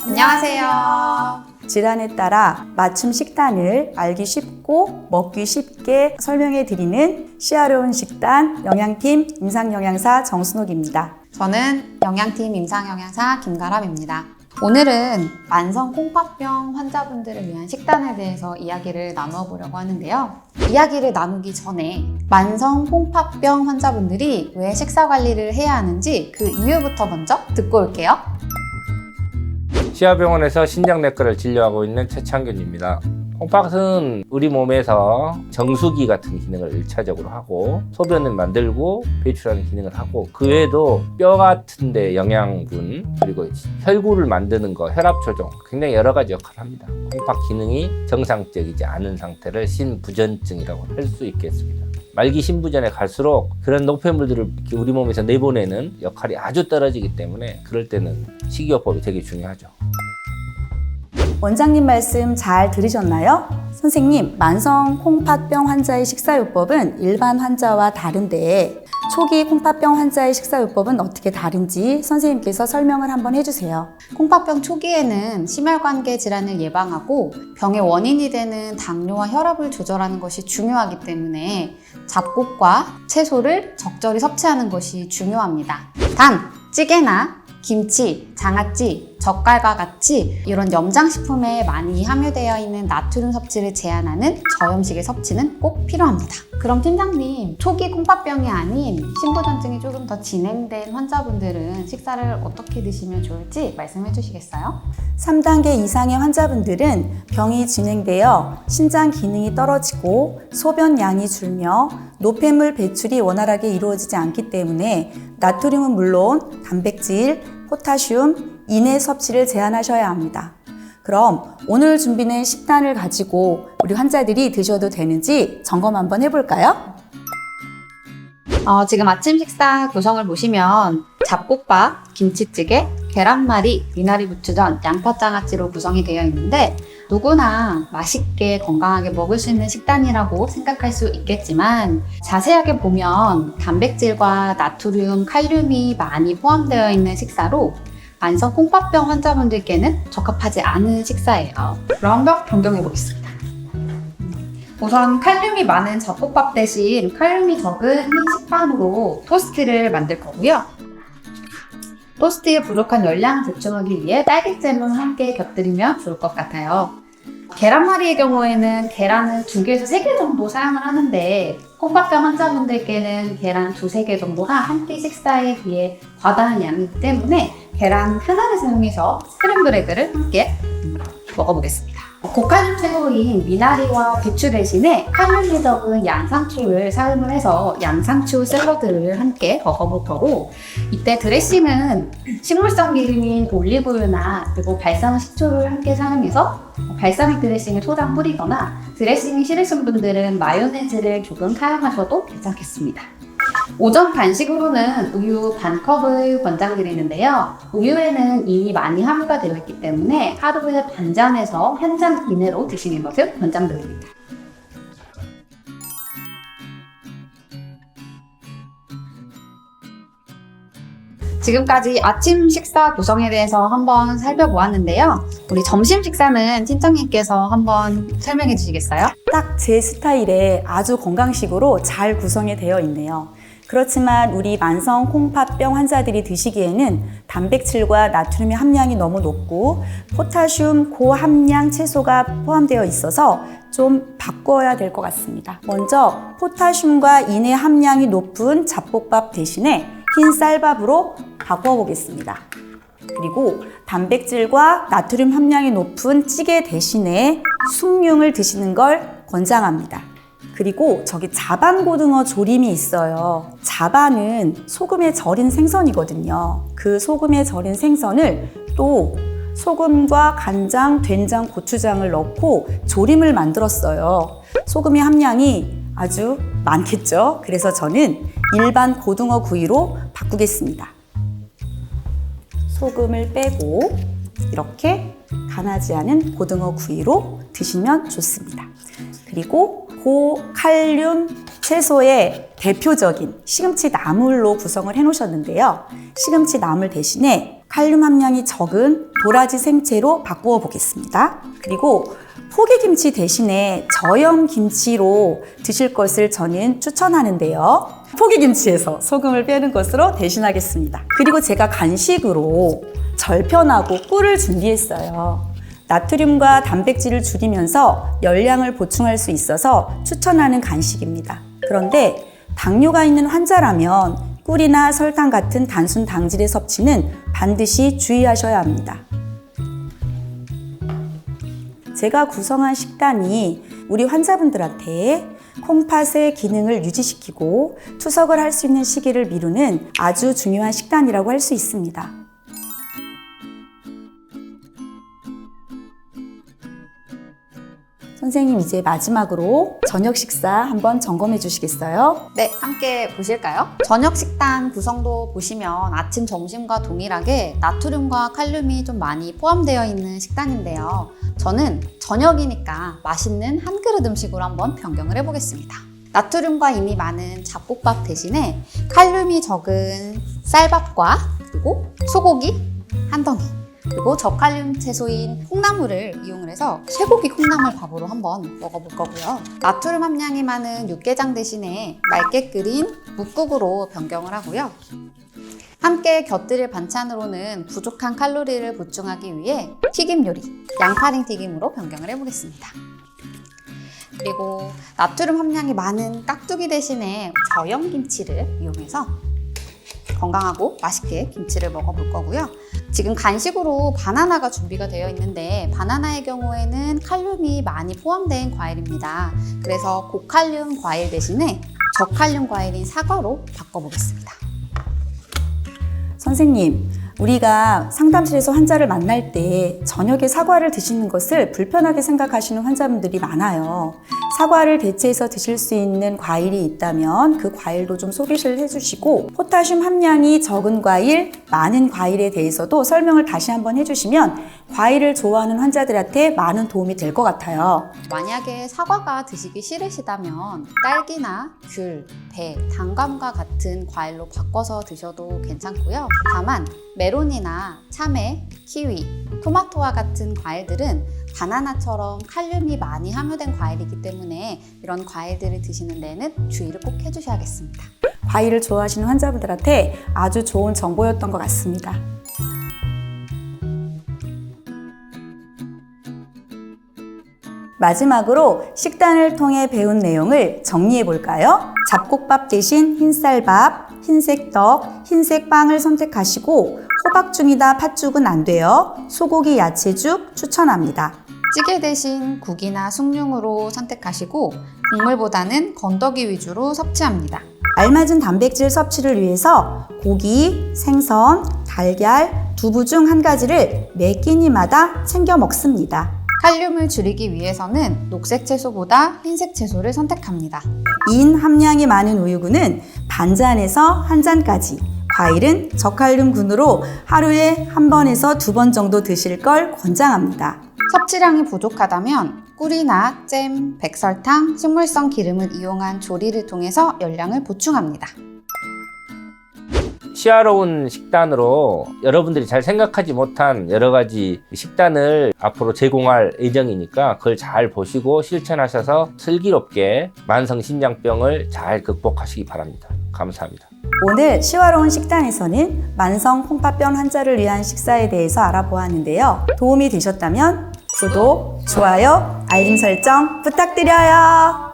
안녕하세요. 질환에 따라 맞춤 식단을 알기 쉽고 먹기 쉽게 설명해 드리는 시야로운 식단 영양팀 임상영양사 정순옥입니다. 저는 영양팀 임상영양사 김가람입니다. 오늘은 만성 콩팥병 환자분들을 위한 식단에 대해서 이야기를 나누어 보려고 하는데요. 이야기를 나누기 전에 만성 콩팥병 환자분들이 왜 식사 관리를 해야 하는지 그 이유부터 먼저 듣고 올게요. 시아병원에서 신장내과를 진료하고 있는 최창균입니다. 콩팥은 우리 몸에서 정수기 같은 기능을 1차적으로 하고 소변을 만들고 배출하는 기능을 하고 그 외에도 뼈 같은 데 영양분 그리고 혈구를 만드는 거, 혈압 조정 굉장히 여러 가지 역할을 합니다. 콩팥 기능이 정상적이지 않은 상태를 신부전증이라고 할 수 있겠습니다. 말기 신부전에 갈수록 그런 노폐물들을 우리 몸에서 내보내는 역할이 아주 떨어지기 때문에 그럴 때는 식이요법이 되게 중요하죠. 원장님 말씀 잘 들으셨나요? 선생님, 만성 콩팥병 환자의 식사요법은 일반 환자와 다른데 초기 콩팥병 환자의 식사요법은 어떻게 다른지 선생님께서 설명을 한번 해주세요. 콩팥병 초기에는 심혈관계 질환을 예방하고 병의 원인이 되는 당뇨와 혈압을 조절하는 것이 중요하기 때문에 잡곡과 채소를 적절히 섭취하는 것이 중요합니다. 단, 찌개나 김치, 장아찌, 젓갈과 같이 이런 염장식품에 많이 함유되어 있는 나트륨 섭취를 제한하는 저염식의 섭취는 꼭 필요합니다. 그럼 팀장님, 초기 콩팥병이 아닌 신부전증이 조금 더 진행된 환자분들은 식사를 어떻게 드시면 좋을지 말씀해 주시겠어요? 3단계 이상의 환자분들은 병이 진행되어 신장 기능이 떨어지고 소변량이 줄며 노폐물 배출이 원활하게 이루어지지 않기 때문에 나트륨은 물론 단백질, 포타슘, 인의 섭취를 제한하셔야 합니다. 그럼 오늘 준비된 식단을 가지고 우리 환자들이 드셔도 되는지 점검 한번 해볼까요? 지금 아침 식사 구성을 보시면 잡곡밥, 김치찌개, 계란말이, 미나리 부추전, 양파장아찌로 구성이 되어 있는데 누구나 맛있게 건강하게 먹을 수 있는 식단이라고 생각할 수 있겠지만 자세하게 보면 단백질과 나트륨, 칼륨이 많이 포함되어 있는 식사로 만성 콩팥병 환자분들께는 적합하지 않은 식사예요. 그럼 한번 변경해 보겠습니다. 우선 칼륨이 많은 잡곡밥 대신 칼륨이 적은 흰 식빵으로 토스트를 만들 거고요. 토스트에 부족한 열량을 보충하기 위해 딸기잼을 함께 곁들이면 좋을 것 같아요. 계란말이의 경우에는 계란을 2개에서 3개 정도 사용을 하는데 콩팥병 환자분들께는 계란 2-3개 정도가 한 끼 식사에 비해 과다한 양이기 때문에 계란 하나를 사용해서 스크램블 에그를 함께 먹어보겠습니다. 고칼륨 채소인 미나리와 부추 대신에 칼륨이 적은 양상추를 사용을 해서 양상추 샐러드를 함께 먹어볼 거고 이때 드레싱은 식물성 기름인 올리브유나 그리고 발사믹 식초를 함께 사용해서 발사믹 드레싱을 초장 뿌리거나 드레싱이 싫으신 분들은 마요네즈를 조금 사용하셔도 괜찮겠습니다. 오전 간식으로는 우유 반컵을 권장드리는데요. 우유에는 이미 많이 함유가 되어 있기 때문에 하루에 반잔에서 한 잔 이내로 드시는 것을 권장드립니다. 지금까지 아침 식사 구성에 대해서 한번 살펴보았는데요. 우리 점심 식사는 팀장님께서 한번 설명해 주시겠어요? 딱 제 스타일의 아주 건강식으로 잘 구성이 되어 있네요. 그렇지만 우리 만성 콩팥병 환자들이 드시기에는 단백질과 나트륨의 함량이 너무 높고 포타슘 고함량 채소가 포함되어 있어서 좀 바꿔야 될 것 같습니다. 먼저 포타슘과 인의 함량이 높은 잡곡밥 대신에 흰 쌀밥으로 바꿔보겠습니다. 그리고 단백질과 나트륨 함량이 높은 찌개 대신에 숭늉을 드시는 걸 권장합니다. 그리고 저기 자반고등어 조림이 있어요. 자반은 소금에 절인 생선이거든요. 그 소금에 절인 생선을 또 소금과 간장, 된장, 고추장을 넣고 조림을 만들었어요. 소금의 함량이 아주 많겠죠. 그래서 저는 일반 고등어 구이로 바꾸겠습니다. 소금을 빼고 이렇게 간하지 않은 고등어 구이로 드시면 좋습니다. 그리고 고칼륨 채소의 대표적인 시금치 나물로 구성을 해 놓으셨는데요. 시금치 나물 대신에 칼륨 함량이 적은 도라지 생채로 바꾸어 보겠습니다. 그리고 포기김치 대신에 저염김치로 드실 것을 저는 추천하는데요. 포기김치에서 소금을 빼는 것으로 대신하겠습니다. 그리고 제가 간식으로 절편하고 꿀을 준비했어요. 나트륨과 단백질을 줄이면서 열량을 보충할 수 있어서 추천하는 간식입니다. 그런데 당뇨가 있는 환자라면 꿀이나 설탕 같은 단순 당질의 섭취는 반드시 주의하셔야 합니다. 제가 구성한 식단이 우리 환자분들한테 콩팥의 기능을 유지시키고 투석을 할 수 있는 시기를 미루는 아주 중요한 식단이라고 할 수 있습니다. 선생님, 이제 마지막으로 저녁 식사 한번 점검해 주시겠어요? 네, 함께 보실까요? 저녁 식단 구성도 보시면 아침, 점심과 동일하게 나트륨과 칼륨이 좀 많이 포함되어 있는 식단인데요. 저는 저녁이니까 맛있는 한 그릇 음식으로 한번 변경을 해보겠습니다. 나트륨과 이미 많은 잡곡밥 대신에 칼륨이 적은 쌀밥과 그리고 소고기 한 덩이, 그리고 저칼륨 채소인 콩나물을 이용을 해서 쇠고기 콩나물 밥으로 한번 먹어볼 거고요. 나트륨 함량이 많은 육개장 대신에 맑게 끓인 묵국으로 변경을 하고요. 함께 곁들일 반찬으로는 부족한 칼로리를 보충하기 위해 튀김 요리, 양파링 튀김으로 변경을 해보겠습니다. 그리고 나트륨 함량이 많은 깍두기 대신에 저염김치를 이용해서 건강하고 맛있게 김치를 먹어볼 거고요. 지금 간식으로 바나나가 준비가 되어 있는데 바나나의 경우에는 칼륨이 많이 포함된 과일입니다. 그래서 고칼륨 과일 대신에 저칼륨 과일인 사과로 바꿔보겠습니다. 선생님, 우리가 상담실에서 환자를 만날 때 저녁에 사과를 드시는 것을 불편하게 생각하시는 환자분들이 많아요. 사과를 대체해서 드실 수 있는 과일이 있다면 그 과일도 좀 소개를 해주시고, 포타슘 함량이 적은 과일, 많은 과일에 대해서도 설명을 다시 한번 해주시면 과일을 좋아하는 환자들한테 많은 도움이 될 것 같아요. 만약에 사과가 드시기 싫으시다면 딸기나 귤, 배, 단감과 같은 과일로 바꿔서 드셔도 괜찮고요. 다만 메론이나 참외, 키위, 토마토와 같은 과일들은 바나나처럼 칼륨이 많이 함유된 과일이기 때문에 이런 과일들을 드시는 데는 주의를 꼭 해주셔야겠습니다. 과일을 좋아하시는 환자분들한테 아주 좋은 정보였던 것 같습니다. 마지막으로 식단을 통해 배운 내용을 정리해 볼까요? 잡곡밥 대신 흰쌀밥, 흰색 떡, 흰색 빵을 선택하시고 호박죽이나 팥죽은 안 돼요. 소고기 야채죽 추천합니다. 찌개 대신 국이나 숭늉으로 선택하시고 국물보다는 건더기 위주로 섭취합니다. 알맞은 단백질 섭취를 위해서 고기, 생선, 달걀, 두부 중 한 가지를 매 끼니마다 챙겨 먹습니다. 칼륨을 줄이기 위해서는 녹색 채소보다 흰색 채소를 선택합니다. 인 함량이 많은 우유군은 반잔에서 한 잔까지, 과일은 저칼륨군으로 하루에 한 번에서 두 번 정도 드실 걸 권장합니다. 섭취량이 부족하다면 꿀이나 잼, 백설탕, 식물성 기름을 이용한 조리를 통해서 열량을 보충합니다. 시야로운 식단으로 여러분들이 잘 생각하지 못한 여러 가지 식단을 앞으로 제공할 예정이니까 그걸 잘 보시고 실천하셔서 슬기롭게 만성신장병을 잘 극복하시기 바랍니다. 감사합니다. 오늘 시와로운 식단에서는 만성 콩팥병 환자를 위한 식사에 대해서 알아보았는데요. 도움이 되셨다면 구독, 좋아요, 알림 설정 부탁드려요.